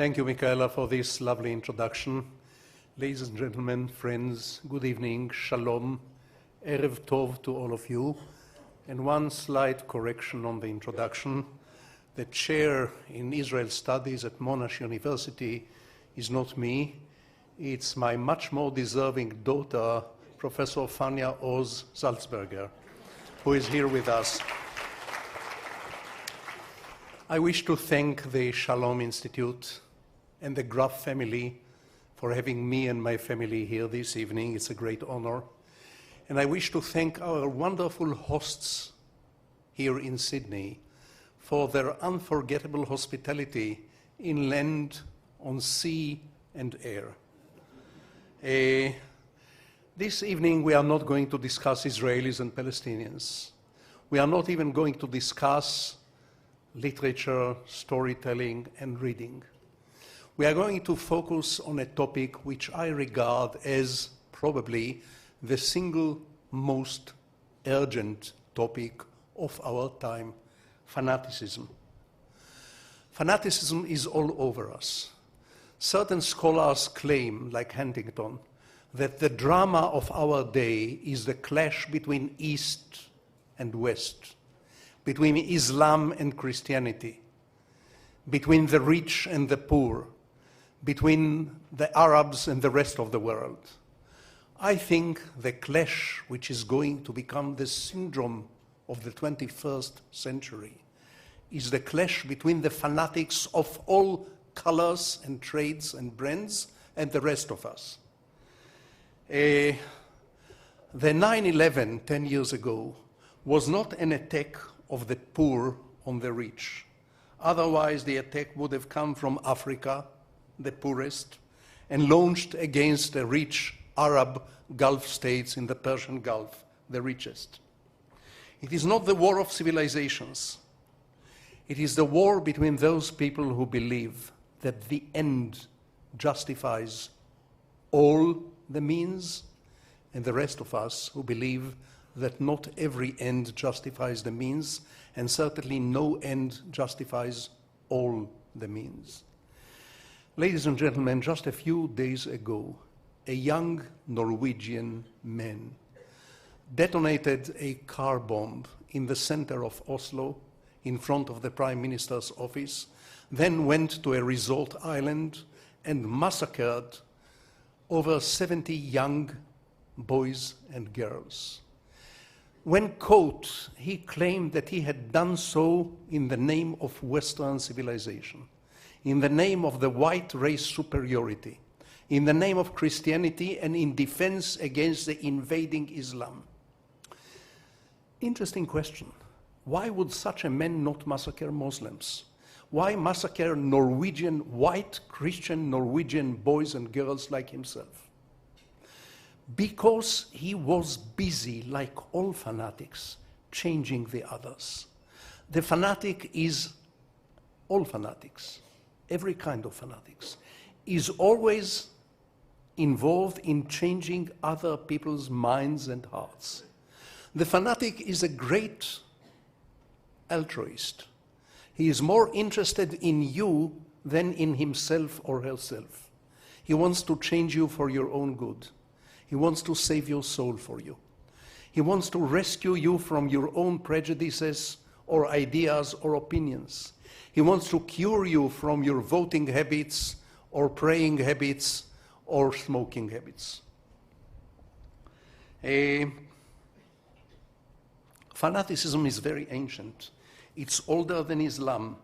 Thank you, Michaela, for this lovely introduction. Ladies and gentlemen, friends, good evening, shalom, erev tov to all of you. And one slight correction on the introduction. The chair in Israel Studies at Monash University is not me. It's my much more deserving daughter, Professor Fania Oz Salzberger, who is here with us. I wish to thank the Shalom Institute and the Graf family for having me and my family here this evening. It's a great honor. And I wish to thank our wonderful hosts here in Sydney for their unforgettable hospitality in land, on sea, and air. This evening we are not going to discuss Israelis and Palestinians. We are not even going to discuss literature, storytelling, and reading. We are going to focus on a topic which I regard as probably the single most urgent topic of our time: fanaticism. Fanaticism is all over us. Certain scholars claim, like Huntington, that the drama of our day is the clash between East and West, between Islam and Christianity, between the rich and the poor, between the Arabs and the rest of the world. I think the clash, which is going to become the syndrome of the 21st century, is the clash between the fanatics of all colors and trades and brands and the rest of us. The 9/11, 10 years ago, was not an attack of the poor on the rich. Otherwise, the attack would have come from Africa, the poorest, and launched against the rich Arab Gulf states in the Persian Gulf, the richest. It is not the war of civilizations. It is the war between those people who believe that the end justifies all the means, and the rest of us who believe that not every end justifies the means, and certainly no end justifies all the means. Ladies and gentlemen, just a few days ago, a young Norwegian man detonated a car bomb in the center of Oslo, in front of the Prime Minister's office, then went to a resort island and massacred over 70 young boys and girls. When caught, he claimed that he had done so in the name of Western civilization, in the name of the white race superiority, in the name of Christianity, and in defense against the invading Islam. Interesting question. Why would such a man not massacre Muslims? Why massacre Norwegian, white Christian Norwegian boys and girls like himself? Because he was busy, like all fanatics, changing the others. The fanatic is, all fanatics, every kind of fanatics, is always involved in changing other people's minds and hearts. The fanatic is a great altruist. He is more interested in you than in himself or herself. He wants to change you for your own good. He wants to save your soul for you. He wants to rescue you from your own prejudices or ideas or opinions. He wants to cure you from your voting habits or praying habits or smoking habits. Fanaticism is very ancient. It's older than Islam.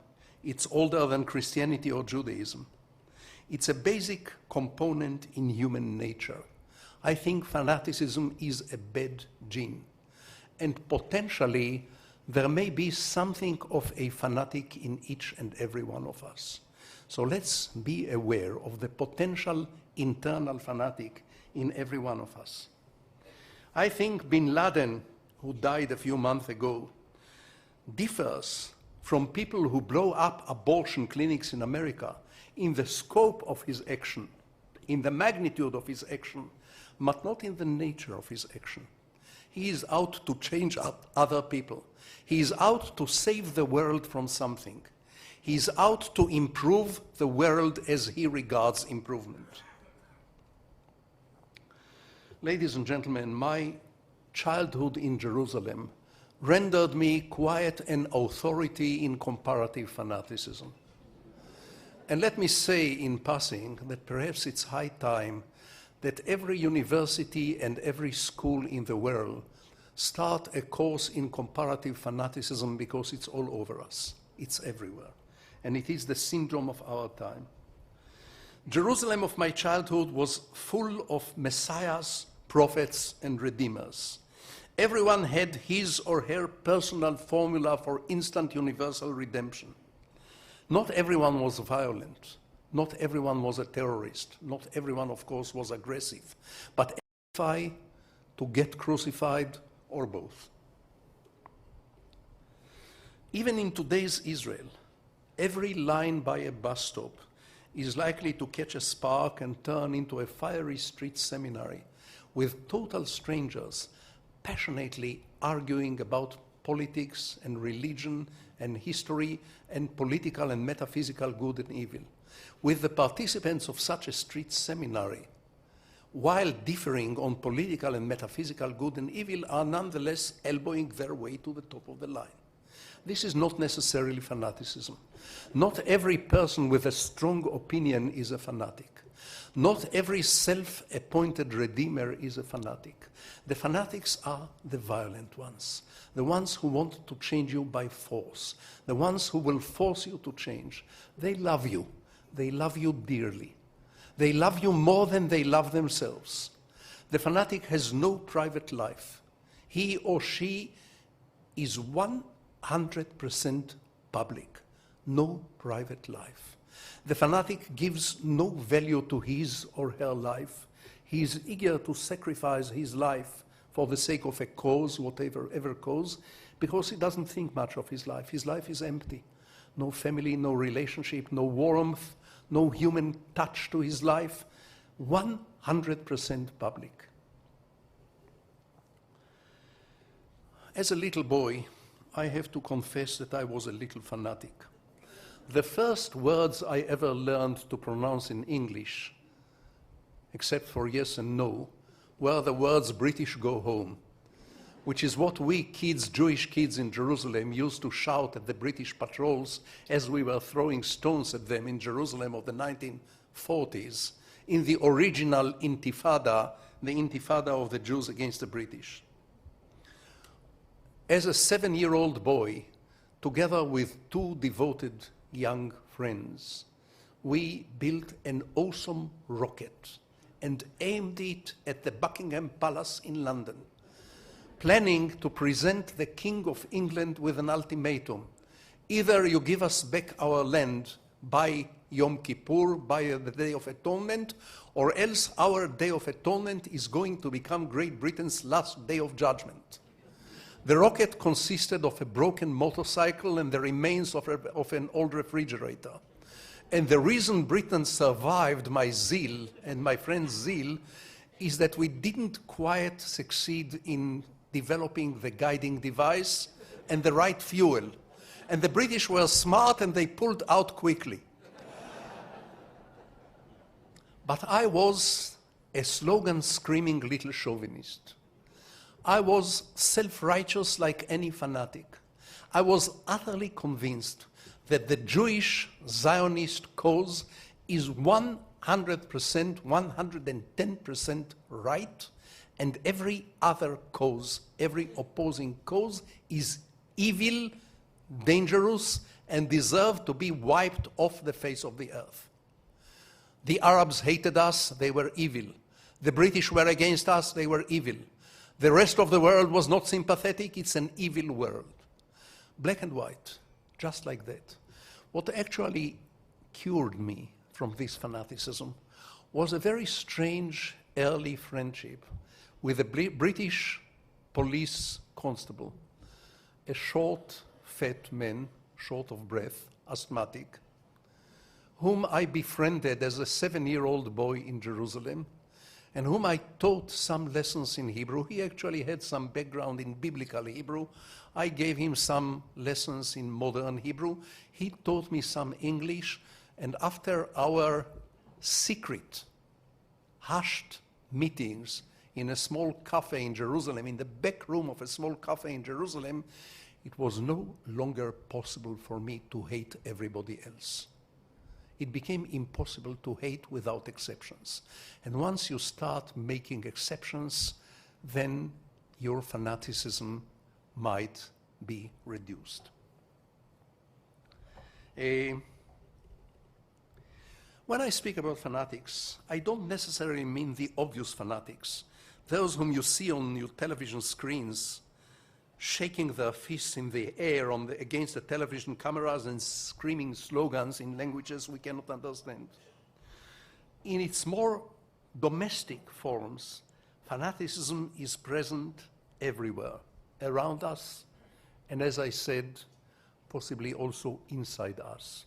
It's older than Christianity or Judaism. It's a basic component in human nature. I think fanaticism is a bad gene. And potentially, there may be something of a fanatic in each and every one of us. So let's be aware of the potential internal fanatic in every one of us. I think bin Laden, who died a few months ago, differs from people who blow up abortion clinics in America in the scope of his action, in the magnitude of his action, but not in the nature of his action. He is out to change other people. He is out to save the world from something. He's out to improve the world as he regards improvement. Ladies and gentlemen, my childhood in Jerusalem rendered me quite an authority in comparative fanaticism. And let me say in passing that perhaps it's high time that every university and every school in the world start a course in comparative fanaticism, because it's all over us. It's everywhere. And it is the syndrome of our time. Jerusalem of my childhood was full of messiahs, prophets, and redeemers. Everyone had his or her personal formula for instant universal redemption. Not everyone was violent. Not everyone was a terrorist. Not everyone, of course, was aggressive. But to get crucified or both. Even in today's Israel, every line by a bus stop is likely to catch a spark and turn into a fiery street seminary with total strangers passionately arguing about politics and religion and history and political and metaphysical good and evil. With the participants of such a street seminary, while differing on political and metaphysical good and evil, are nonetheless elbowing their way to the top of the line. This is not necessarily fanaticism. Not every person with a strong opinion is a fanatic. Not every self-appointed redeemer is a fanatic. The fanatics are the violent ones, the ones who want to change you by force, the ones who will force you to change. They love you. They love you dearly. They love you more than they love themselves. The fanatic has no private life. He or she is 100% public, no private life. The fanatic gives no value to his or her life. He is eager to sacrifice his life for the sake of a cause, whatever cause, because he doesn't think much of his life. His life is empty. No family, no relationship, no warmth, no human touch to his life. 100% public. As a little boy, I have to confess that I was a little fanatic. The first words I ever learned to pronounce in English, except for yes and no, were the words "British go home," which is what we kids, Jewish kids in Jerusalem, used to shout at the British patrols as we were throwing stones at them in Jerusalem of the 1940s, in the original Intifada, the Intifada of the Jews against the British. As a 7-year-old boy, together with two devoted young friends, we built an awesome rocket and aimed it at the Buckingham Palace in London, planning to present the King of England with an ultimatum. Either you give us back our land by Yom Kippur, by the Day of Atonement, or else our Day of Atonement is going to become Great Britain's last day of judgment. The rocket consisted of a broken motorcycle and the remains of an old refrigerator. And the reason Britain survived my zeal and my friend's zeal is that we didn't quite succeed in developing the guiding device and the right fuel. And the British were smart and they pulled out quickly. But I was a slogan-screaming little chauvinist. I was self-righteous like any fanatic. I was utterly convinced that the Jewish Zionist cause is 100%, 110% right, and every other cause, every opposing cause is evil, dangerous, and deserve to be wiped off the face of the earth. The Arabs hated us, they were evil. The British were against us, they were evil. The rest of the world was not sympathetic, it's an evil world. Black and white, just like that. What actually cured me from this fanaticism was a very strange early friendship with a British police constable, a short, fat man, short of breath, asthmatic, whom I befriended as a 7-year-old boy in Jerusalem. and whom I taught some lessons in Hebrew. He actually had some background in biblical Hebrew. I gave him some lessons in modern Hebrew. He taught me some English, and after our secret, hushed meetings in a small cafe in Jerusalem, in the back room of a small cafe in Jerusalem, it was no longer possible for me to hate everybody else. It became impossible to hate without exceptions. And once you start making exceptions, then your fanaticism might be reduced. When I speak about fanatics, I don't necessarily mean the obvious fanatics, those whom you see on your television screens shaking their fists in the air against the television cameras and screaming slogans in languages we cannot understand. In its more domestic forms, fanaticism is present everywhere, around us, and as I said, possibly also inside us.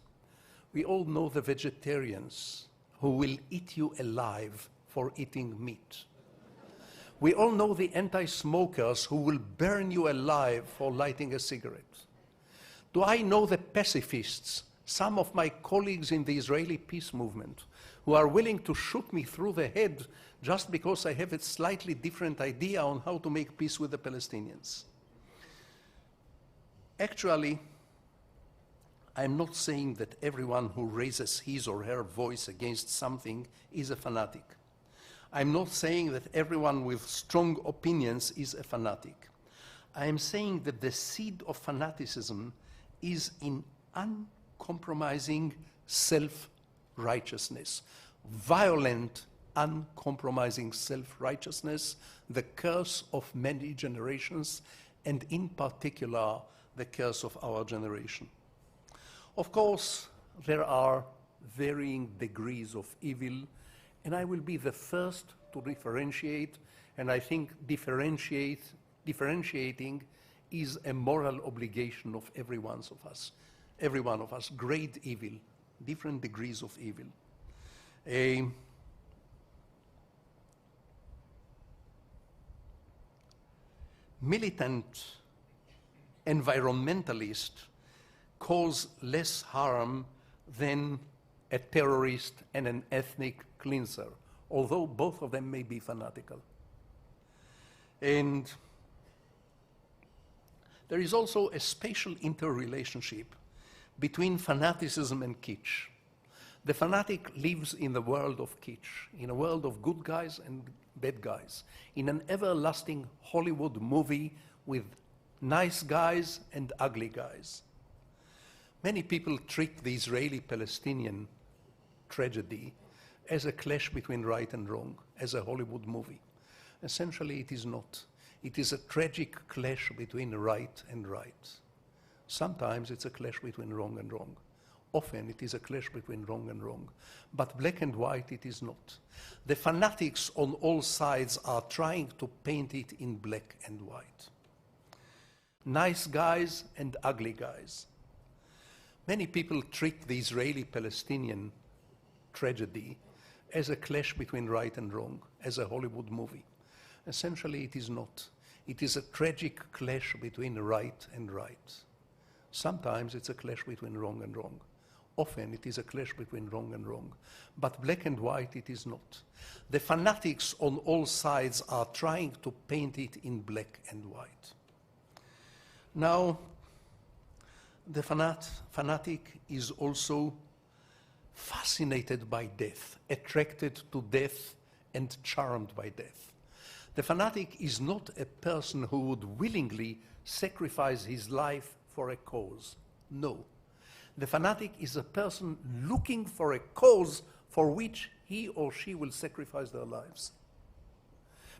We all know the vegetarians who will eat you alive for eating meat. We all know the anti-smokers who will burn you alive for lighting a cigarette. Do I know the pacifists, some of my colleagues in the Israeli peace movement, who are willing to shoot me through the head just because I have a slightly different idea on how to make peace with the Palestinians? Actually, I'm not saying that everyone who raises his or her voice against something is a fanatic. I'm not saying that everyone with strong opinions is a fanatic. I am saying that the seed of fanaticism is in uncompromising self-righteousness, violent, uncompromising self-righteousness, the curse of many generations, and in particular, the curse of our generation. Of course, there are varying degrees of evil, and I will be the first to differentiate, and I think differentiating is a moral obligation of every one of us. Every one of us, great evil, different degrees of evil. A militant environmentalist cause less harm than a terrorist and an ethnic cleanser, although both of them may be fanatical. And there is also a spatial interrelationship between fanaticism and kitsch. The fanatic lives in the world of kitsch, in a world of good guys and bad guys, in an everlasting Hollywood movie with nice guys and ugly guys. Many people treat the Israeli-Palestinian tragedy as a clash between right and wrong, as a Hollywood movie. Essentially, it is not. It is a tragic clash between right and right. Sometimes it's a clash between wrong and wrong. Often it is a clash between wrong and wrong. But black and white it is not. The fanatics on all sides are trying to paint it in black and white. Nice guys and ugly guys. Many people treat the Israeli-Palestinian tragedy as a clash between right and wrong, as a Hollywood movie. Essentially, it is not. It is a tragic clash between right and right. Sometimes it's a clash between wrong and wrong. Often it is a clash between wrong and wrong. But black and white it is not. The fanatics on all sides are trying to paint it in black and white. Now, the fanatic is also fascinated by death, attracted to death, and charmed by death. The fanatic is not a person who would willingly sacrifice his life for a cause. No. The fanatic is a person looking for a cause for which he or she will sacrifice their lives.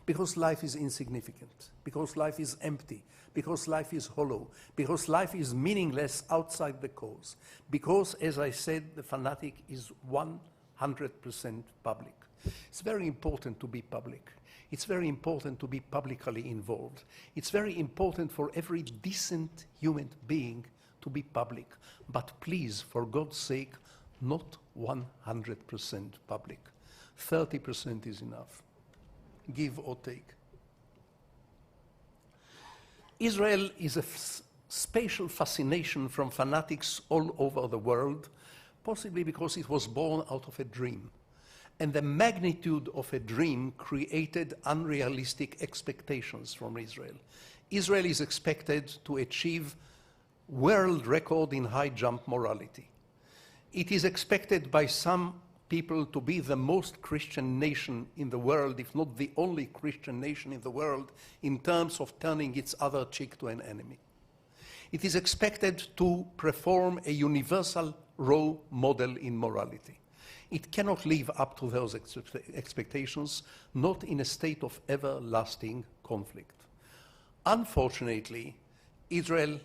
Because life is insignificant, because life is empty, because life is hollow, because life is meaningless outside the cause, because, as I said, the fanatic is 100% public. It's very important to be public. It's very important to be publicly involved. It's very important for every decent human being to be public. But please, for God's sake, not 100% public. 30% is enough. give or take. Israel is a spatial fascination from fanatics all over the world, possibly because it was born out of a dream. And the magnitude of a dream created unrealistic expectations from Israel. Israel is expected to achieve world record in high jump morality. It is expected by some people to be the most Christian nation in the world, if not the only Christian nation in the world, in terms of turning its other cheek to an enemy. It is expected to perform a universal role model in morality. It cannot live up to those expectations, not in a state of everlasting conflict. Unfortunately, Israel's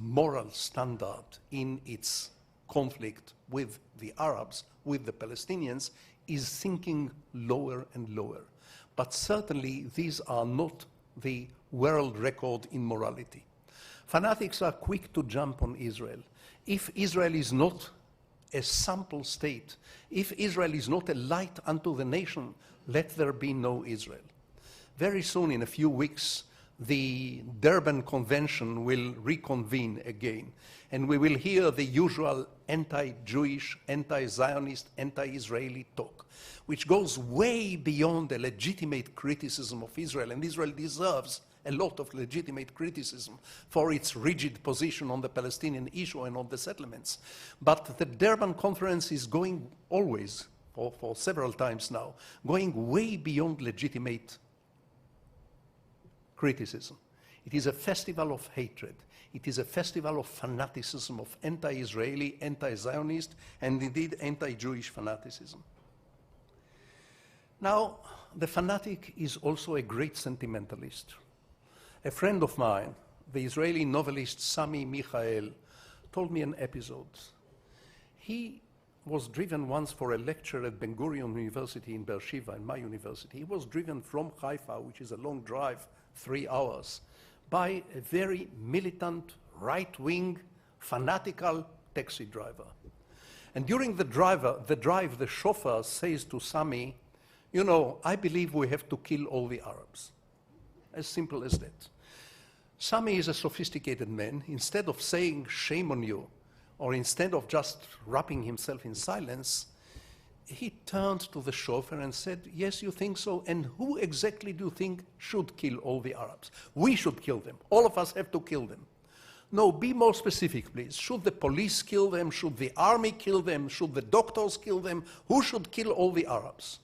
moral standard in its conflict with the Arabs, with the Palestinians, is sinking lower and lower. But certainly these are not the world record in morality. Fanatics are quick to jump on Israel. If Israel is not a sample state, if Israel is not a light unto the nation, let there be no Israel. Very soon, in a few weeks, the Durban Convention will reconvene again, and we will hear the usual anti-Jewish, anti-Zionist, anti-Israeli talk, which goes way beyond the legitimate criticism of Israel, and Israel deserves a lot of legitimate criticism for its rigid position on the Palestinian issue and on the settlements. But the Durban Conference is going always, for several times now, going way beyond legitimate criticism. It is a festival of hatred. It is a festival of fanaticism, of anti-Israeli, anti-Zionist, and indeed anti-Jewish fanaticism. Now, the fanatic is also a great sentimentalist. A friend of mine, the Israeli novelist Sami Michael, told me an episode. He was driven once for a lecture at Ben Gurion University in Beersheba, in my university. He was driven from Haifa, which is a long drive, 3 hours, by a very militant, right-wing, fanatical taxi driver. And during the drive, the chauffeur says to Sami, you know, I believe we have to kill all the Arabs. As simple as that. Sami is a sophisticated man. Instead of saying, shame on you, or instead of just wrapping himself in silence, he turned to the chauffeur and said, yes, you think so? And who exactly do you think should kill all the Arabs? We should kill them. All of us have to kill them. No, be more specific, please. Should the police kill them? Should the army kill them? Should the doctors kill them? Who should kill all the Arabs?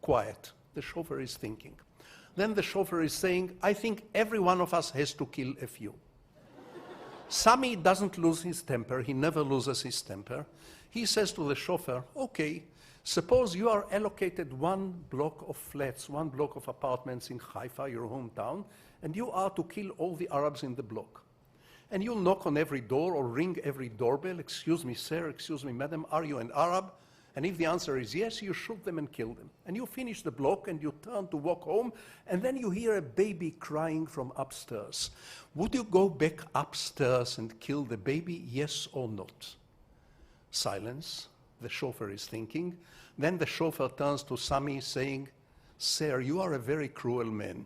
Quiet. The chauffeur is thinking. Then the chauffeur is saying, I think every one of us has to kill a few. Sami doesn't lose his temper. He never loses his temper. He says to the chauffeur, okay, suppose you are allocated 1 block of flats, 1 block of apartments in Haifa, your hometown, and you are to kill all the Arabs in the block. And you knock on every door or ring every doorbell, excuse me, sir, excuse me, madam, are you an Arab? And if the answer is yes, you shoot them and kill them. And you finish the block and you turn to walk home, and then you hear a baby crying from upstairs. Would you go back upstairs and kill the baby, yes or not? Silence. The chauffeur is thinking. Then the chauffeur turns to Sami saying, sir, you are a very cruel man.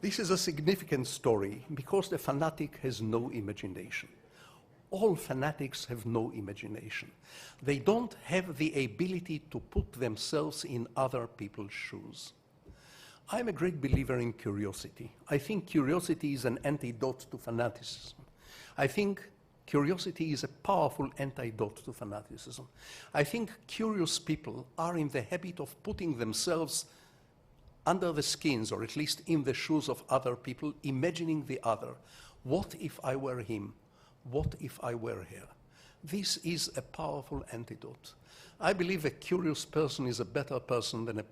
This is a significant story because the fanatic has no imagination. All fanatics have no imagination. They don't have the ability to put themselves in other people's shoes. I'm a great believer in curiosity. I think curiosity is an antidote to fanaticism. I think curiosity is a powerful antidote to fanaticism. I think curious people are in the habit of putting themselves under the skins, or at least in the shoes of other people, imagining the other. What if I were him? What if I were her? This is a powerful antidote. I believe a curious person is a better person than a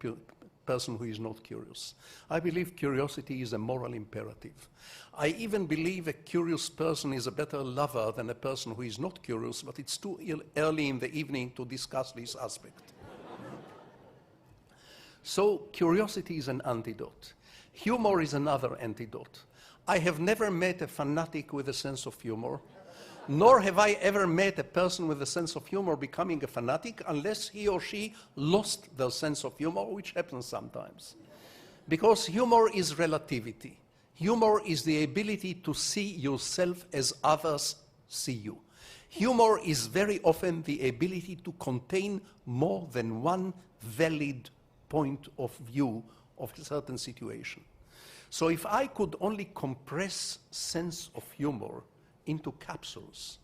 person who is not curious. I believe curiosity is a moral imperative. I even believe a curious person is a better lover than a person who is not curious, but it's too early in the evening to discuss this aspect. So curiosity is an antidote. Humor is another antidote. I have never met a fanatic with a sense of humor. Nor have I ever met a person with a sense of humor becoming a fanatic unless he or she lost their sense of humor, which happens sometimes. Because humor is relativity. Humor is the ability to see yourself as others see you. Humor is very often the ability to contain more than one valid point of view of a certain situation. So if I could only compress sense of humor into capsules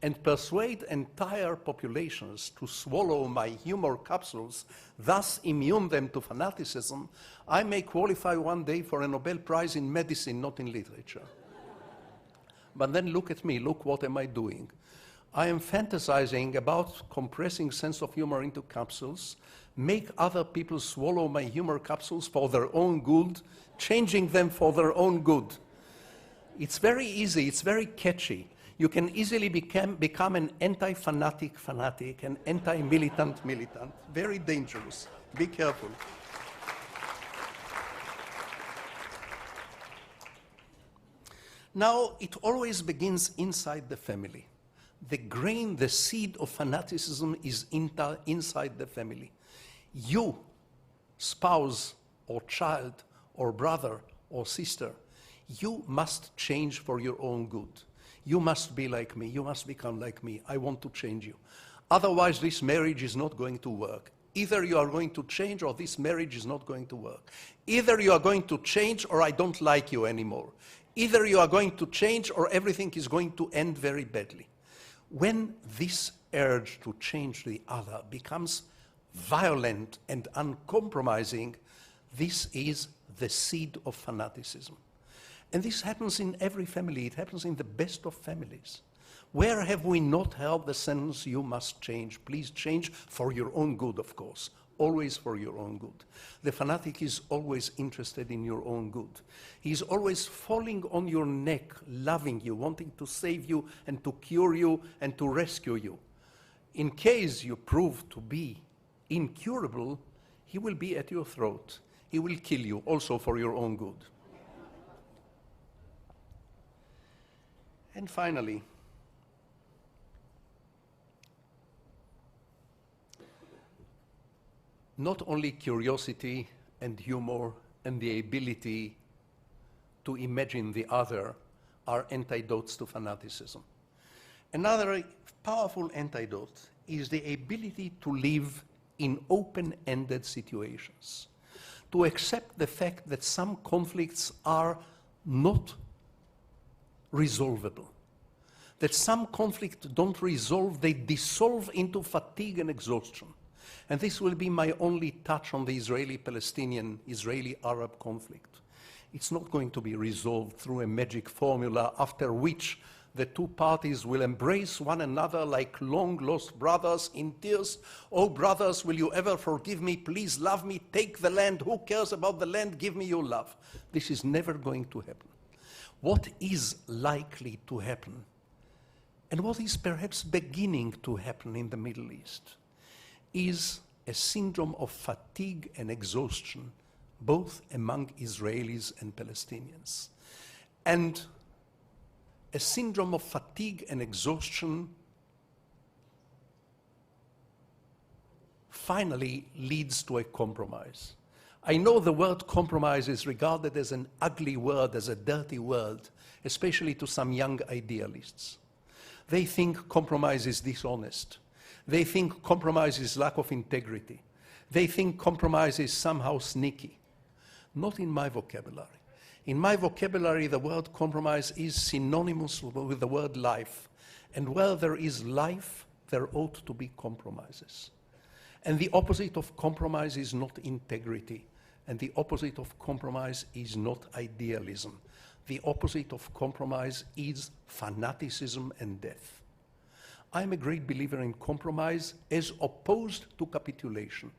and persuade entire populations to swallow my humor capsules, thus immune them to fanaticism, I may qualify one day for a Nobel Prize in medicine, not in literature. But then look at me, look what am I doing. I am fantasizing about compressing sense of humor into capsules, make other people swallow my humor capsules for their own good, changing them for their own good. It's very easy, it's very catchy. You can easily become an anti-fanatic fanatic, an anti-militant militant. Very dangerous. Be careful. Now, it always begins inside the family. The grain, the seed of fanaticism is inside the family. You, spouse or child or brother or sister, you must change for your own good. You must be like me. You must become like me. I want to change you. Otherwise, this marriage is not going to work. Either you are going to change or this marriage is not going to work. Either you are going to change or I don't like you anymore. Either you are going to change or everything is going to end very badly. When this urge to change the other becomes violent and uncompromising, this is the seed of fanaticism. And this happens in every family. It happens in the best of families. Where have we not heard the sentence, you must change, please change for your own good, of course, always for your own good. The fanatic is always interested in your own good. He's always falling on your neck, loving you, wanting to save you and to cure you and to rescue you. In case you prove to be incurable, he will be at your throat. He will kill you also for your own good. And finally, not only curiosity and humor and the ability to imagine the other are antidotes to fanaticism. Another powerful antidote is the ability to live in open-ended situations, to accept the fact that some conflicts are not resolvable, that some conflicts don't resolve, they dissolve into fatigue and exhaustion. And this will be my only touch on the Israeli-Palestinian, Israeli-Arab conflict. It's not going to be resolved through a magic formula after which the two parties will embrace one another like long-lost brothers in tears. Oh, brothers, will you ever forgive me? Please love me. Take the land. Who cares about the land? Give me your love. This is never going to happen. What is likely to happen, and what is perhaps beginning to happen in the Middle East, is a syndrome of fatigue and exhaustion, both among Israelis and Palestinians. And a syndrome of fatigue and exhaustion finally leads to a compromise. I know the word compromise is regarded as an ugly word, as a dirty word, especially to some young idealists. They think compromise is dishonest. They think compromise is lack of integrity. They think compromise is somehow sneaky. Not in my vocabulary. In my vocabulary, the word compromise is synonymous with the word life. And where there is life, there ought to be compromises. And the opposite of compromise is not integrity. And the opposite of compromise is not idealism. The opposite of compromise is fanaticism and death. I'm a great believer in compromise as opposed to capitulation.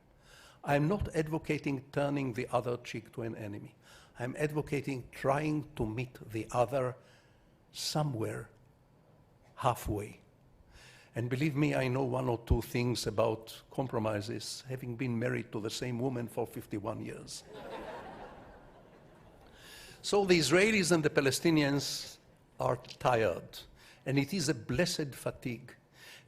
I'm not advocating turning the other cheek to an enemy. I'm advocating trying to meet the other somewhere halfway. And believe me, I know one or two things about compromises, having been married to the same woman for 51 years. So the Israelis and the Palestinians are tired. and it is a blessed fatigue.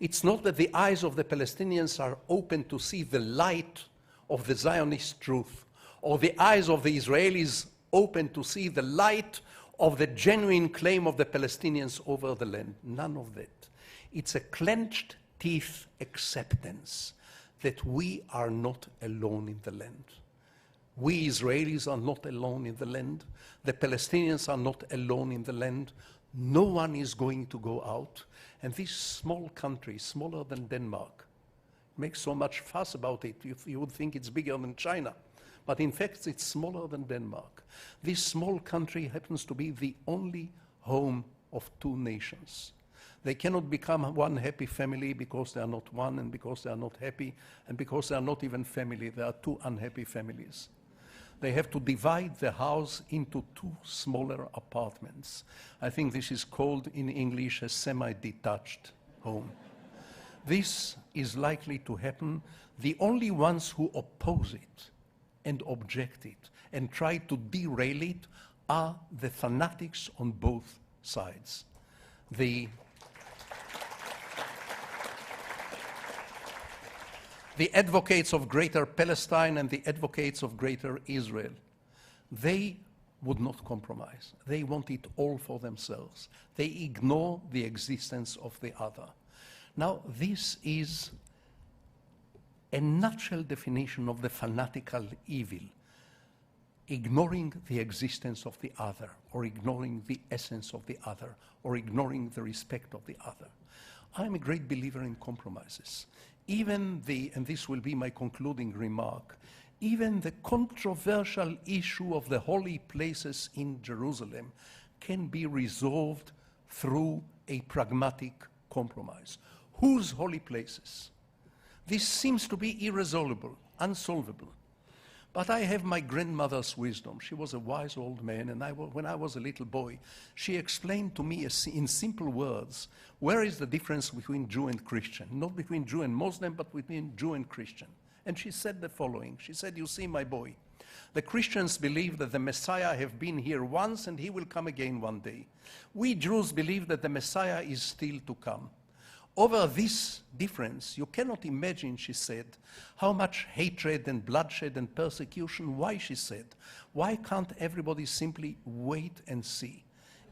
It's not that the eyes of the Palestinians are open to see the light of the Zionist truth, or the eyes of the Israelis open to see the light of the genuine claim of the Palestinians over the land. None of that. It's a clenched teeth acceptance that we are not alone in the land. We Israelis are not alone in the land. The Palestinians are not alone in the land. No one is going to go out. And this small country, smaller than Denmark, makes so much fuss about it. You would think it's bigger than China. But in fact, it's smaller than Denmark. This small country happens to be the only home of two nations. They cannot become one happy family because they are not one, and because they are not happy, and because they are not even family. They are two unhappy families. They have to divide the house into two smaller apartments. I think this is called in English a semi-detached home. This is likely to happen. The only ones who oppose it and object it and try to derail it are the fanatics on both sides. The advocates of Greater Palestine and the advocates of Greater Israel, they would not compromise. They want it all for themselves. They ignore the existence of the other. Now, this is a nutshell definition of the fanatical evil, ignoring the existence of the other, or ignoring the essence of the other, or ignoring the respect of the other. I'm a great believer in compromises. Even and this will be my concluding remark, even the controversial issue of the holy places in Jerusalem can be resolved through a pragmatic compromise. Whose holy places? This seems to be irresolvable, unsolvable. But I have my grandmother's wisdom. She was a wise old man, and when I was a little boy, she explained to me in simple words, where is the difference between Jew and Christian? Not between Jew and Muslim, but between Jew and Christian. And she said the following. She said, you see, my boy, the Christians believe that the Messiah have been here once and he will come again one day. We Jews believe that the Messiah is still to come. Over this difference, you cannot imagine, she said, how much hatred and bloodshed and persecution. Why, she said, why can't everybody simply wait and see?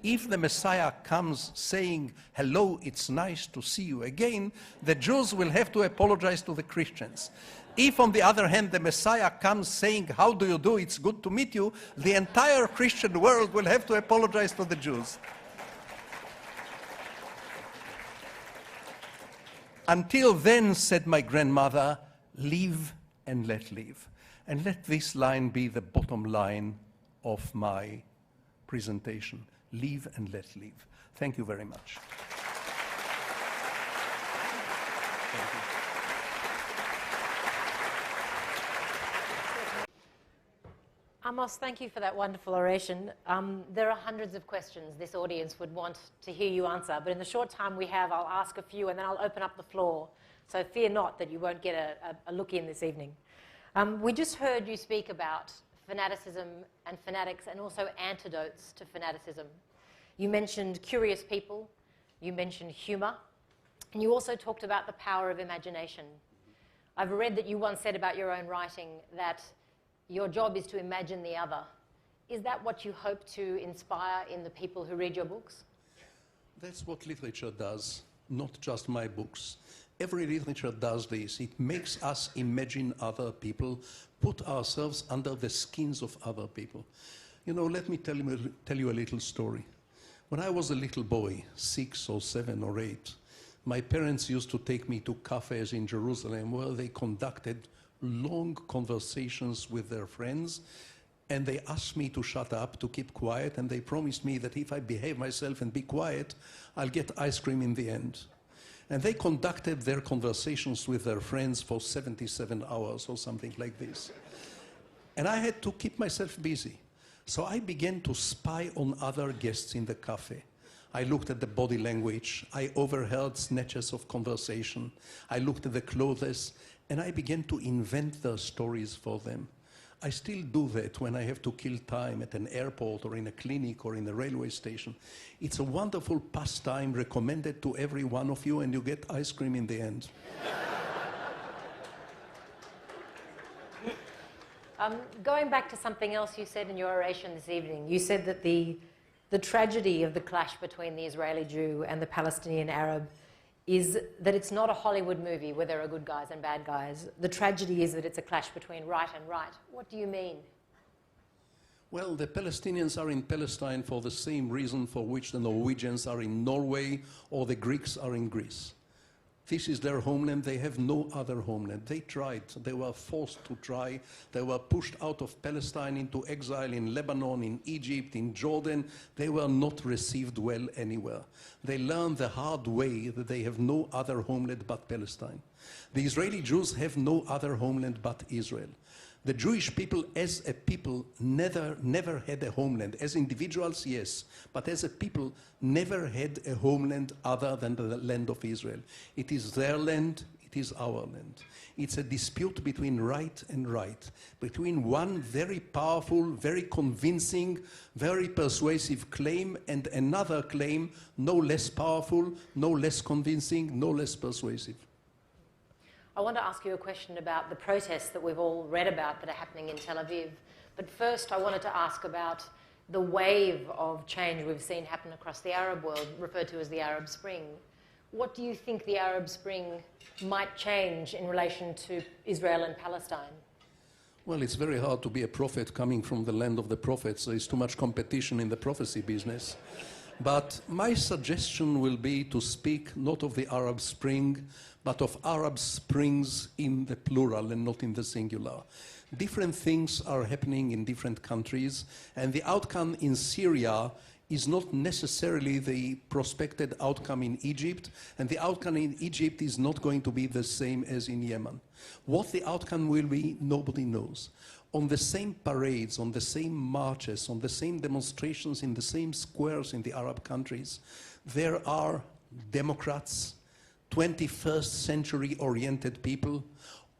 If the Messiah comes saying, hello, it's nice to see you again, the Jews will have to apologize to the Christians. If, on the other hand, the Messiah comes saying, how do you do, it's good to meet you, the entire Christian world will have to apologize to the Jews. Until then, said my grandmother, live and let live. And let this line be the bottom line of my presentation. Live and let live. Thank you very much. Thank you. Amos, thank you for that wonderful oration. There are hundreds of questions this audience would want to hear you answer, but in the short time we have, I'll ask a few and then I'll open up the floor. So fear not that you won't get a look in this evening. We just heard you speak about fanaticism and fanatics and also antidotes to fanaticism. You mentioned curious people, you mentioned humor, and you also talked about the power of imagination. I've read that you once said about your own writing that your job is to imagine the other. Is that what you hope to inspire in the people who read your books? That's what literature does, not just my books. Every literature does this. It makes us imagine other people, put ourselves under the skins of other people. You know, let me tell you a little story. When I was a little boy, 6 or 7 or 8, my parents used to take me to cafes in Jerusalem where they conducted long conversations with their friends, and they asked me to shut up, to keep quiet, and they promised me that if I behave myself and be quiet, I'll get ice cream in the end. And they conducted their conversations with their friends for 77 hours or something like this. And I had to keep myself busy. So I began to spy on other guests in the cafe. I looked at the body language. I overheard snatches of conversation. I looked at the clothes, and I began to invent their stories for them. I still do that when I have to kill time at an airport or in a clinic or in a railway station. It's a wonderful pastime recommended to every one of you, and you get ice cream in the end. Going back to something else you said in your oration this evening, you said that the tragedy of the clash between the Israeli Jew and the Palestinian Arab is that it's not a Hollywood movie where there are good guys and bad guys. The tragedy is that it's a clash between right and right. What do you mean? Well, the Palestinians are in Palestine for the same reason for which the Norwegians are in Norway or the Greeks are in Greece. This is their homeland. They have no other homeland. They tried. They were forced to try. They were pushed out of Palestine into exile in Lebanon, in Egypt, in Jordan. They were not received well anywhere. They learned the hard way that they have no other homeland but Palestine. The Israeli Jews have no other homeland but Israel. The Jewish people as a people never had a homeland. As individuals, yes, but as a people never had a homeland other than the land of Israel. It is their land, it is our land. It's a dispute between right and right, between one very powerful, very convincing, very persuasive claim and another claim no less powerful, no less convincing, no less persuasive. I want to ask you a question about the protests that we've all read about that are happening in Tel Aviv. But first, I wanted to ask about the wave of change we've seen happen across the Arab world, referred to as the Arab Spring. What do you think the Arab Spring might change in relation to Israel and Palestine? Well, it's very hard to be a prophet coming from the land of the prophets. There is too much competition in the prophecy business. But my suggestion will be to speak not of the Arab Spring, but of Arab Springs in the plural and not in the singular. Different things are happening in different countries, and the outcome in Syria is not necessarily the prospected outcome in Egypt, and the outcome in Egypt is not going to be the same as in Yemen. What the outcome will be, nobody knows. On the same parades, on the same marches, on the same demonstrations, in the same squares in the Arab countries, there are Democrats, 21st century oriented people,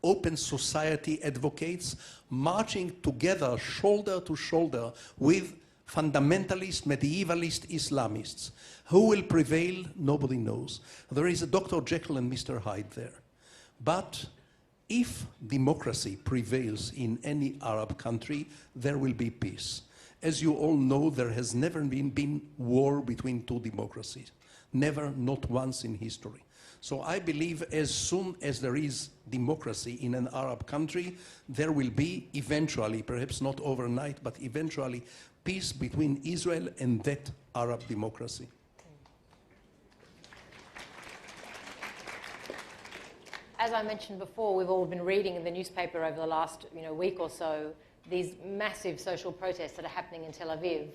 open society advocates, marching together shoulder to shoulder with fundamentalist, medievalist Islamists. Who will prevail? Nobody knows. There is a Dr. Jekyll and Mr. Hyde there. But if democracy prevails in any Arab country, there will be peace. As you all know, there has never been war between two democracies. Never, not once in history. So I believe as soon as there is democracy in an Arab country, there will be eventually, perhaps not overnight, but eventually, peace between Israel and that Arab democracy. As I mentioned before, we've all been reading in the newspaper over the last week or so these massive social protests that are happening in Tel Aviv.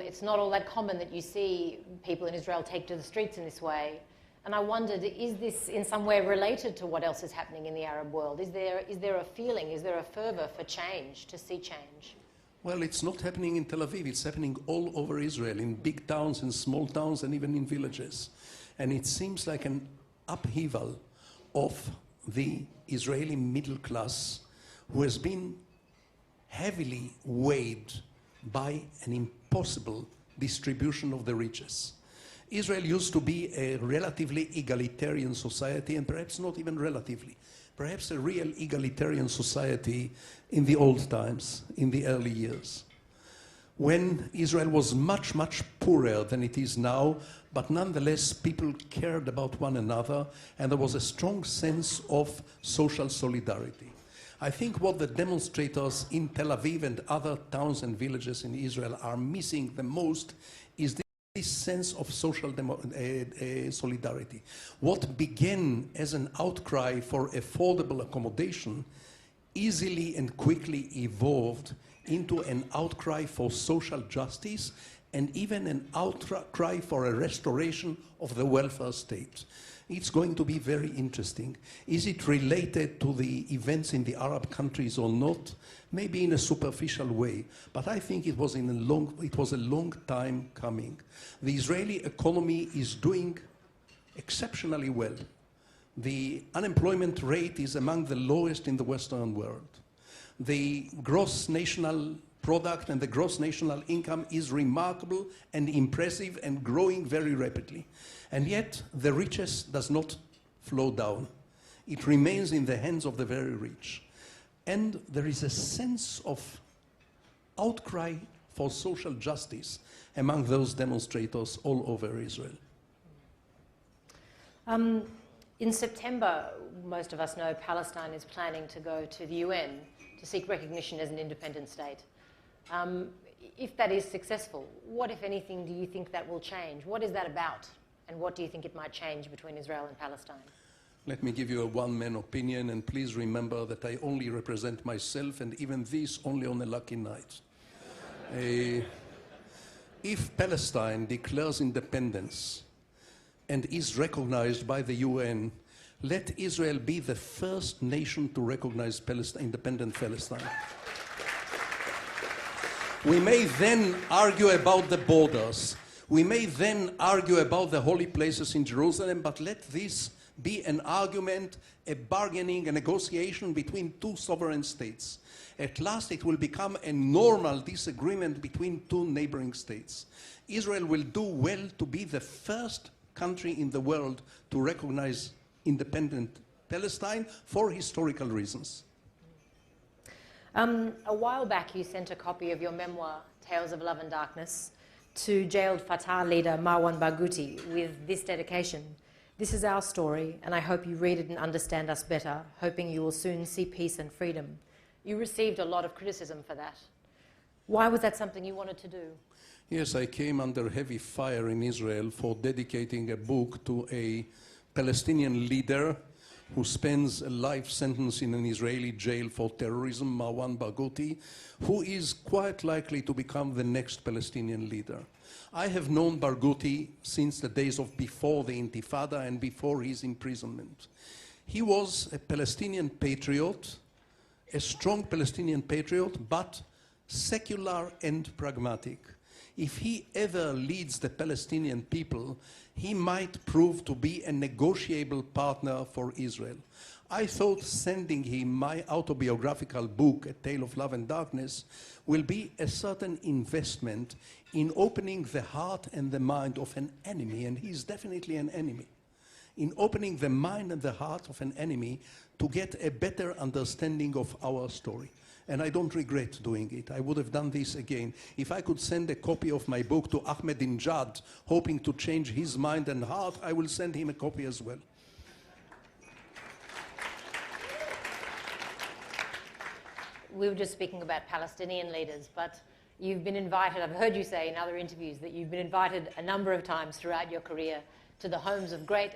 It's not all that common that you see people in Israel take to the streets in this way. And I wondered, is this in some way related to what else is happening in the Arab world? Is there a feeling, is there a fervor for change, to see change? Well, it's not happening in Tel Aviv. It's happening all over Israel, in big towns, in small towns, and even in villages. And it seems like an upheaval of the Israeli middle class, who has been heavily weighed by an impossible distribution of the riches. Israel used to be a relatively egalitarian society, and perhaps not even relatively, perhaps a real egalitarian society in the old times, in the early years, when Israel was much, much poorer than it is now, but nonetheless people cared about one another, and there was a strong sense of social solidarity. I think what the demonstrators in Tel Aviv and other towns and villages in Israel are missing the most is this sense of social solidarity. What began as an outcry for affordable accommodation easily and quickly evolved into an outcry for social justice and even an outcry for a restoration of the welfare state. It's going to be very interesting. Is it related to the events in the Arab countries or not? Maybe in a superficial way, but I think it was a long time coming. The Israeli economy is doing exceptionally well. The unemployment rate is among the lowest in the Western world. The gross national product and the gross national income is remarkable and impressive and growing very rapidly. And yet the riches does not flow down. It remains in the hands of the very rich. And there is a sense of outcry for social justice among those demonstrators all over Israel. In September, most of us know Palestine is planning to go to the UN to seek recognition as an independent state. If that is successful, what, if anything, do you think that will change? What is that about? And what do you think it might change between Israel and Palestine? Let me give you a one-man opinion, and please remember that I only represent myself, and even this only on a lucky night. If Palestine declares independence and is recognized by the UN, let Israel be the first nation to recognize independent Palestine. We may then argue about the borders. We may then argue about the holy places in Jerusalem, but let this be an argument, a bargaining, a negotiation between two sovereign states. At last it will become a normal disagreement between two neighboring states. Israel will do well to be the first country in the world to recognize independent Palestine for historical reasons. A while back you sent a copy of your memoir, Tales of Love and Darkness, to jailed Fatah leader Marwan Barghouti with this dedication: "This is our story, and I hope you read it and understand us better, hoping you will soon see peace and freedom." You received a lot of criticism for that. Why was that something you wanted to do? Yes, I came under heavy fire in Israel for dedicating a book to a Palestinian leader who spends a life sentence in an Israeli jail for terrorism, Marwan Barghouti, who is quite likely to become the next Palestinian leader. I have known Barghouti since the days of before the Intifada and before his imprisonment. He was a Palestinian patriot, a strong Palestinian patriot, but secular and pragmatic. If he ever leads the Palestinian people, he might prove to be a negotiable partner for Israel. I thought sending him my autobiographical book, A Tale of Love and Darkness, will be a certain investment in opening the heart and the mind of an enemy, and he's definitely an enemy, in opening the mind and the heart of an enemy to get a better understanding of our story. And I don't regret doing it. I would have done this again. If I could send a copy of my book to Ahmadinejad, hoping to change his mind and heart, I will send him a copy as well. We were just speaking about Palestinian leaders, but you've been invited, I've heard you say in other interviews, that you've been invited a number of times throughout your career to the homes of great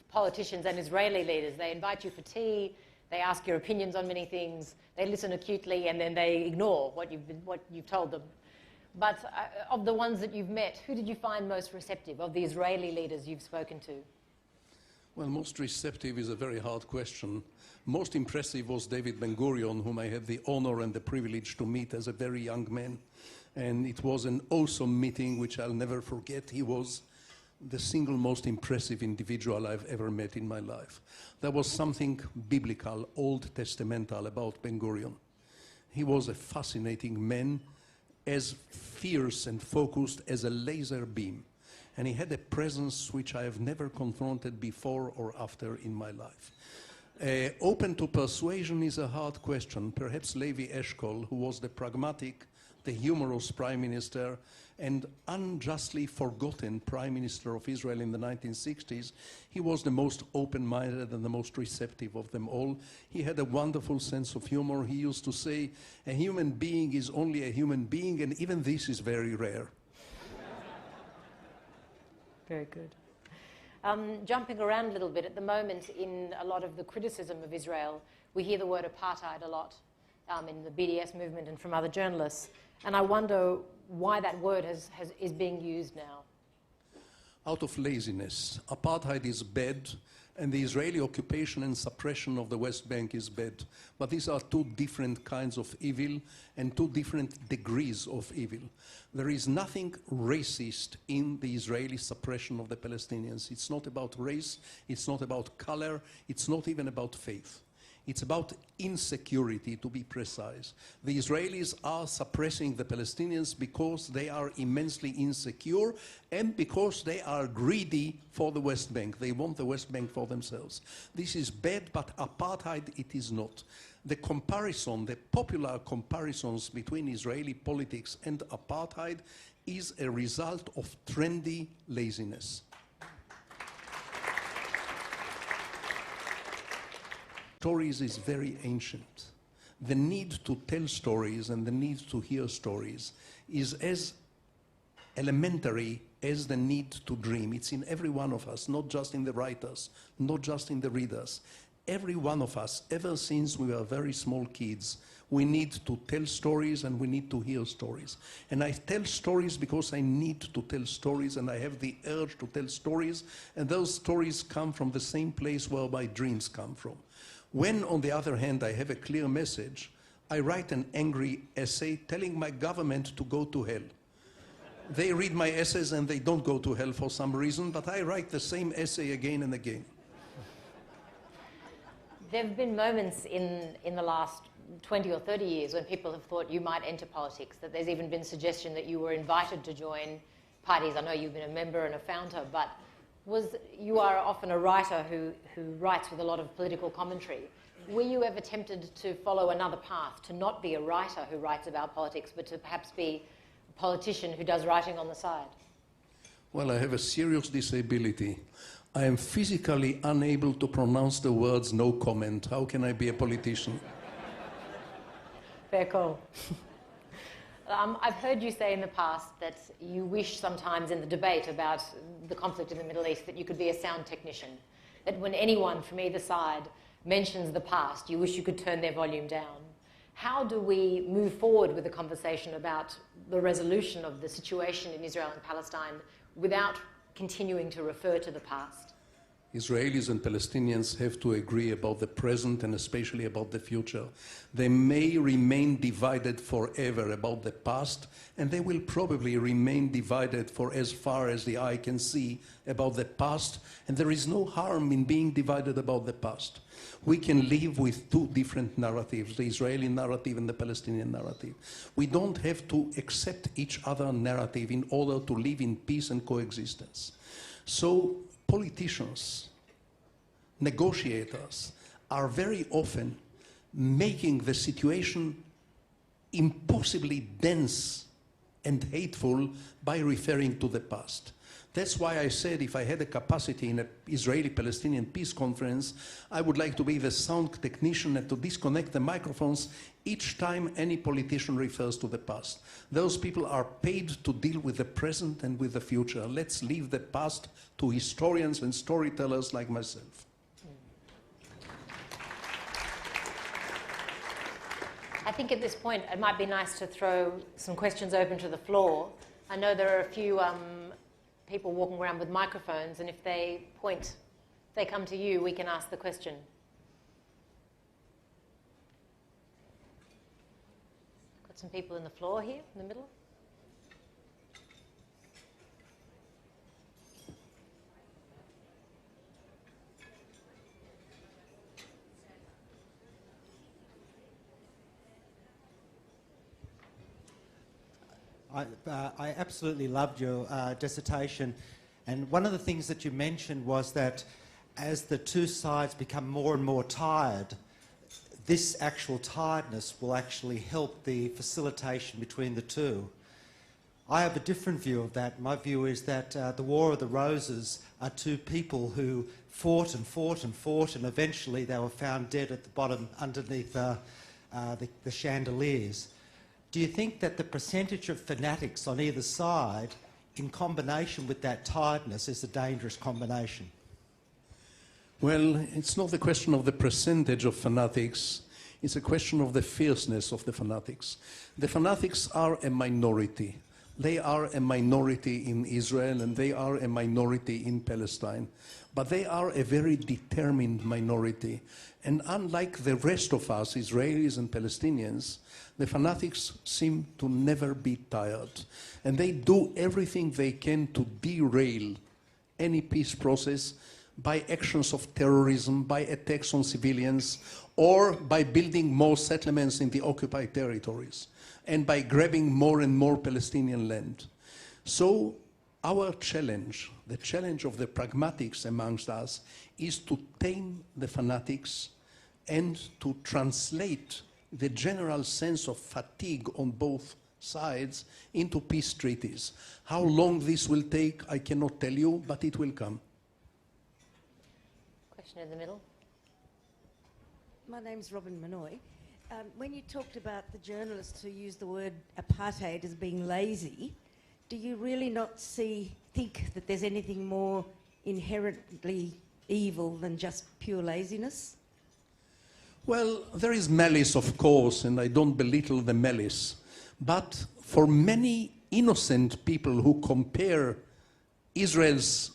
politicians and Israeli leaders. They invite you for tea, they ask your opinions on many things, they listen acutely, and then they ignore what you've told them. But of the ones that you've met, who did you find most receptive, of the Israeli leaders you've spoken to? Well, most receptive is a very hard question. Most impressive was David Ben-Gurion, whom I had the honor and the privilege to meet as a very young man. And it was an awesome meeting which I'll never forget. He was the single most impressive individual I've ever met in my life. There was something biblical, Old Testamental about Ben-Gurion. He was a fascinating man, as fierce and focused as a laser beam. And he had a presence which I have never confronted before or after in my life. Open to persuasion is a hard question. Perhaps Levi Eshkol, who was the pragmatic, the humorous prime minister, and unjustly forgotten prime minister of Israel in the 1960s, he was the most open-minded and the most receptive of them all. He had a wonderful sense of humor. He used to say, a human being is only a human being, and even this is very rare. Very good. Jumping around a little bit, at the moment in a lot of the criticism of Israel, we hear the word apartheid a lot in the BDS movement and from other journalists. And I wonder why that word is being used now. Out of laziness. Apartheid is bad, and the Israeli occupation and suppression of the West Bank is bad. But these are two different kinds of evil and two different degrees of evil. There is nothing racist in the Israeli suppression of the Palestinians. It's not about race, it's not about color, it's not even about faith. It's about insecurity, to be precise. The Israelis are suppressing the Palestinians because they are immensely insecure and because they are greedy for the West Bank. They want the West Bank for themselves. This is bad, but apartheid it is not. The comparison, the popular comparisons between Israeli politics and apartheid is a result of trendy laziness. Stories is very ancient. The need to tell stories and the need to hear stories is as elementary as the need to dream. It's in every one of us, not just in the writers, not just in the readers. Every one of us, ever since we were very small kids, we need to tell stories and we need to hear stories. And I tell stories because I need to tell stories and I have the urge to tell stories, and those stories come from the same place where my dreams come from. When, on the other hand, I have a clear message, I write an angry essay telling my government to go to hell. They read my essays and they don't go to hell for some reason, but I write the same essay again and again. There have been moments in the last 20 or 30 years when people have thought you might enter politics, that there's even been suggestion that you were invited to join parties. I know you've been a member and a founder, but you are often a writer who writes with a lot of political commentary. Were you ever tempted to follow another path, to not be a writer who writes about politics, but to perhaps be a politician who does writing on the side? Well, I have a serious disability. I am physically unable to pronounce the words no comment. How can I be a politician? Fair call. I've heard you say in the past that you wish sometimes in the debate about the conflict in the Middle East that you could be a sound technician, that when anyone from either side mentions the past, you wish you could turn their volume down. How do we move forward with the conversation about the resolution of the situation in Israel and Palestine without continuing to refer to the past? Israelis and Palestinians have to agree about the present and especially about the future. They may remain divided forever about the past, and they will probably remain divided for as far as the eye can see about the past, and there is no harm in being divided about the past. We can live with two different narratives, the Israeli narrative and the Palestinian narrative. We don't have to accept each other's narrative in order to live in peace and coexistence. So politicians, negotiators are very often making the situation impossibly dense and hateful by referring to the past. That's why I said if I had a capacity in an Israeli-Palestinian peace conference, I would like to be the sound technician and to disconnect the microphones each time any politician refers to the past. Those people are paid to deal with the present and with the future. Let's leave the past to historians and storytellers like myself. I think at this point it might be nice to throw some questions open to the floor. I know there are a few people walking around with microphones, and if they come to you, we can ask the question. Got some people in the floor here, in the middle. I absolutely loved your dissertation, and one of the things that you mentioned was that as the two sides become more and more tired, this actual tiredness will actually help the facilitation between the two. I have a different view of that. My view is that the War of the Roses are two people who fought and fought and fought, and eventually they were found dead at the bottom underneath the chandeliers. Do you think that the percentage of fanatics on either side, in combination with that tiredness, is a dangerous combination? Well, it's not the question of the percentage of fanatics, it's a question of the fierceness of the fanatics. The fanatics are a minority. They are a minority in Israel and they are a minority in Palestine. But they are a very determined minority. And unlike the rest of us, Israelis and Palestinians, the fanatics seem to never be tired. And they do everything they can to derail any peace process by actions of terrorism, by attacks on civilians, or by building more settlements in the occupied territories, and by grabbing more and more Palestinian land. So our challenge, the challenge of the pragmatics amongst us, is to tame the fanatics and to translate the general sense of fatigue on both sides into peace treaties. How long this will take, I cannot tell you, but it will come. Question in the middle. My name's Robin Manoy. When you talked about the journalists who used the word apartheid as being lazy, do you really not think that there's anything more inherently evil than just pure laziness? Well, there is malice, of course, and I don't belittle the malice. But for many innocent people who compare Israel's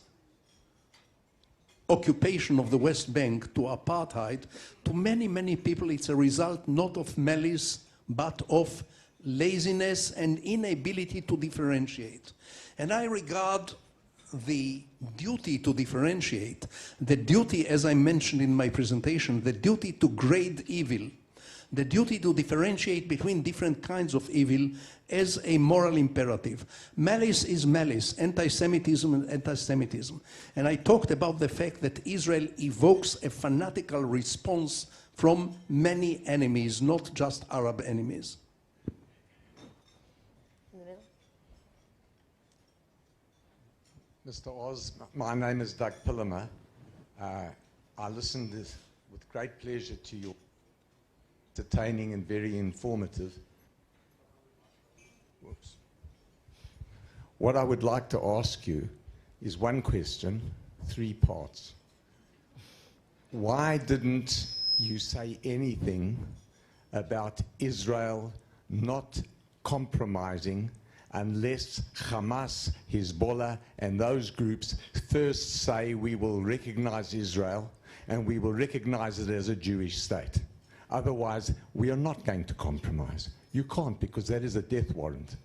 occupation of the West Bank to apartheid, to many, many people it's a result not of malice, but of laziness and inability to differentiate. And I regard the duty to differentiate, the duty, as I mentioned in my presentation, the duty to grade evil, the duty to differentiate between different kinds of evil as a moral imperative. Malice is malice, anti-Semitism and anti-Semitism. And I talked about the fact that Israel evokes a fanatical response from many enemies, not just Arab enemies. Mr. Oz, my name is Doug Pillemer. I listened with great pleasure to your entertaining and very informative. Whoops. What I would like to ask you is one question, 3 parts. Why didn't you say anything about Israel not compromising unless Hamas, Hezbollah, and those groups first say we will recognize Israel and we will recognize it as a Jewish state? Otherwise, we are not going to compromise. You can't, because that is a death warrant.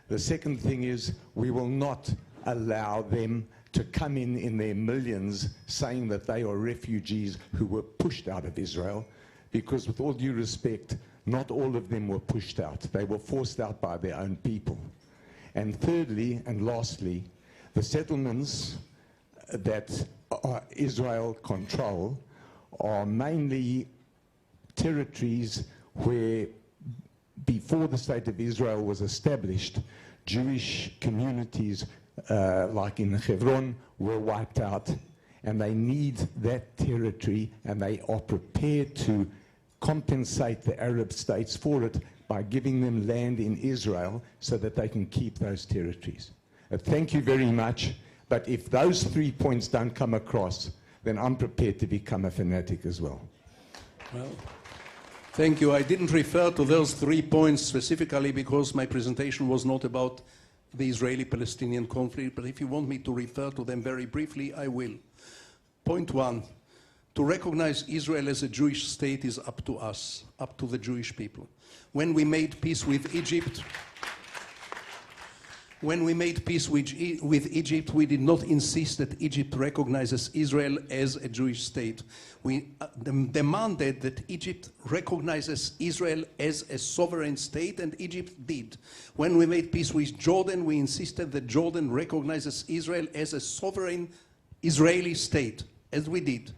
The second thing is, we will not allow them to come in their millions saying that they are refugees who were pushed out of Israel, because with all due respect, not all of them were pushed out. They were forced out by their own people. And thirdly, and lastly, the settlements that Israel control are mainly territories where, before the state of Israel was established, Jewish communities like in Hebron were wiped out, and they need that territory, and they are prepared to compensate the Arab states for it by giving them land in Israel so that they can keep those territories. Thank you very much, but if those 3 points don't come across, then I'm prepared to become a fanatic as well. Well, thank you. I didn't refer to those 3 points specifically because my presentation was not about the Israeli-Palestinian conflict, but if you want me to refer to them very briefly, I will. Point 1, to recognize Israel as a Jewish state is up to us, up to the Jewish people. When we made peace with Egypt, we did not insist that Egypt recognizes Israel as a Jewish state. We demanded that Egypt recognizes Israel as a sovereign state, and Egypt did. When we made peace with Jordan, we insisted that Jordan recognizes Israel as a sovereign Israeli state, as we did.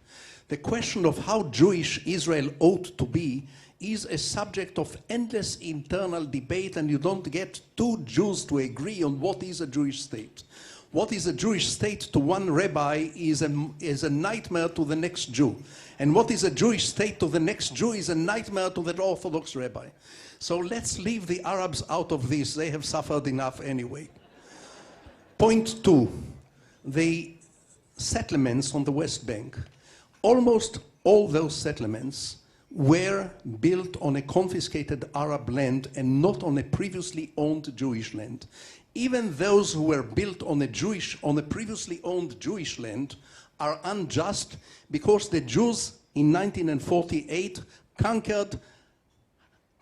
The question of how Jewish Israel ought to be is a subject of endless internal debate, and you don't get 2 Jews to agree on what is a Jewish state. What is a Jewish state to one rabbi is a nightmare to the next Jew. And what is a Jewish state to the next Jew is a nightmare to the Orthodox rabbi. So let's leave the Arabs out of this. They have suffered enough anyway. Point 2, the settlements on the West Bank. Almost all those settlements were built on a confiscated Arab land and not on a previously owned Jewish land. Even those who were built on a previously owned Jewish land are unjust, because the Jews in 1948 conquered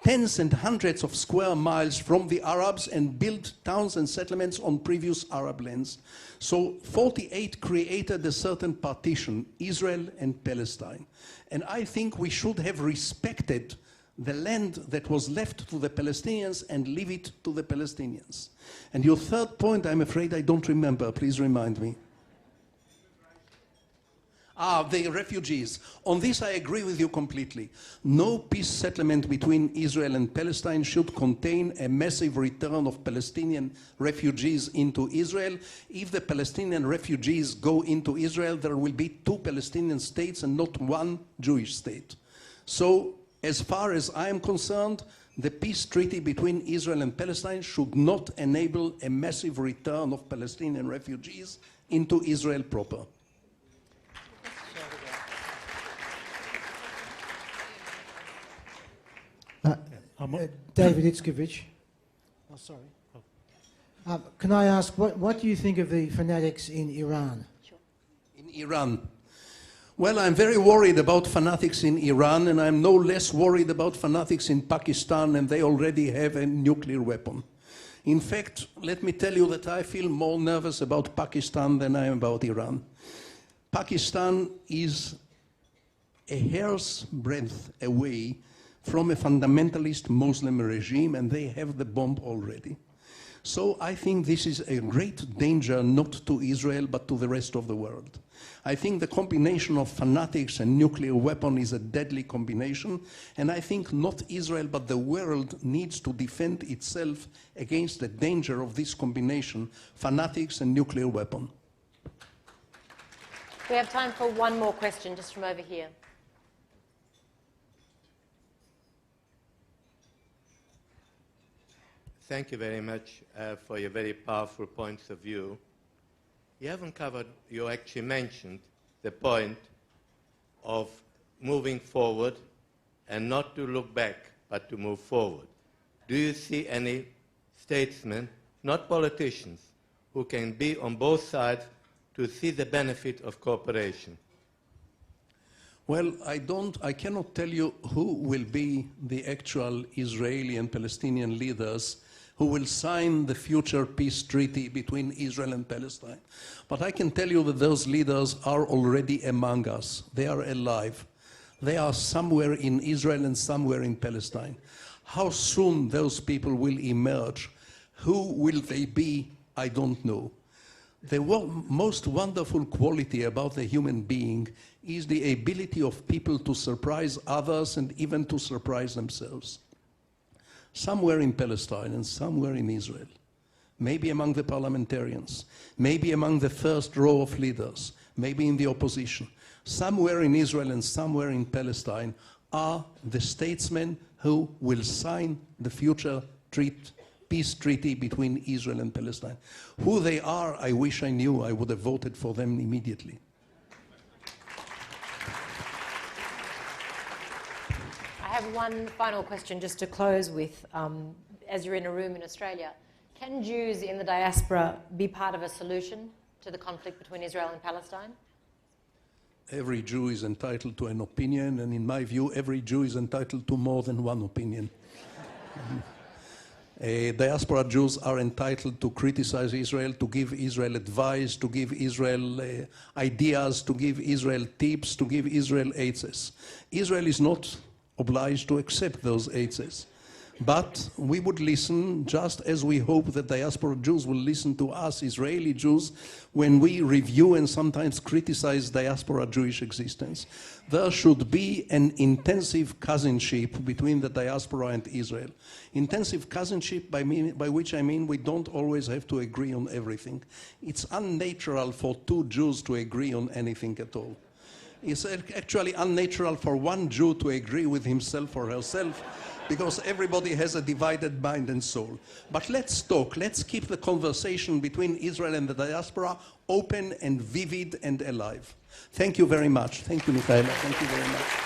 tens and hundreds of square miles from the Arabs and built towns and settlements on previous Arab lands. So 48 created a certain partition, Israel and Palestine. And I think we should have respected the land that was left to the Palestinians and leave it to the Palestinians. And your third point, I'm afraid I don't remember. Please remind me. The refugees. On this I agree with you completely. No peace settlement between Israel and Palestine should contain a massive return of Palestinian refugees into Israel. If the Palestinian refugees go into Israel, there will be 2 Palestinian states and not 1 Jewish state. So, as far as I am concerned, the peace treaty between Israel and Palestine should not enable a massive return of Palestinian refugees into Israel proper. David Itzkovich. Oh, sorry. Can I ask, what do you think of the fanatics in Iran? Sure. In Iran? Well, I'm very worried about fanatics in Iran, and I'm no less worried about fanatics in Pakistan, and they already have a nuclear weapon. In fact, let me tell you that I feel more nervous about Pakistan than I am about Iran. Pakistan is a hair's breadth away from a fundamentalist Muslim regime, and they have the bomb already. So I think this is a great danger, not to Israel, but to the rest of the world. I think the combination of fanatics and nuclear weapon is a deadly combination, and I think not Israel, but the world needs to defend itself against the danger of this combination, fanatics and nuclear weapon. We have time for one more question, just from over here. Thank you very much for your very powerful points of view. You haven't covered, you actually mentioned the point of moving forward and not to look back, but to move forward. Do you see any statesmen, not politicians, who can be on both sides to see the benefit of cooperation? Well, I cannot tell you who will be the actual Israeli and Palestinian leaders who will sign the future peace treaty between Israel and Palestine. But I can tell you that those leaders are already among us. They are alive. They are somewhere in Israel and somewhere in Palestine. How soon those people will emerge, who will they be, I don't know. The most wonderful quality about the human being is the ability of people to surprise others and even to surprise themselves. Somewhere in Palestine and somewhere in Israel, maybe among the parliamentarians, maybe among the first row of leaders, maybe in the opposition, somewhere in Israel and somewhere in Palestine are the statesmen who will sign the future peace treaty between Israel and Palestine. Who they are, I wish I knew. I would have voted for them immediately. I have one final question just to close with. As you're in a room in Australia, can Jews in the diaspora be part of a solution to the conflict between Israel and Palestine? Every Jew is entitled to an opinion, and in my view, every Jew is entitled to more than one opinion. Diaspora Jews are entitled to criticize Israel, to give Israel advice, to give Israel ideas, to give Israel tips, to give Israel aids. Israel is not obliged to accept those aids. But we would listen, just as we hope that diaspora Jews will listen to us, Israeli Jews, when we review and sometimes criticize diaspora Jewish existence. There should be an intensive cousinship between the diaspora and Israel. Intensive cousinship by which I mean we don't always have to agree on everything. It's unnatural for 2 Jews to agree on anything at all. It's actually unnatural for one Jew to agree with himself or herself, because everybody has a divided mind and soul. But let's talk, let's keep the conversation between Israel and the diaspora open and vivid and alive. Thank you very much. Thank you, Michaela. Thank you very much.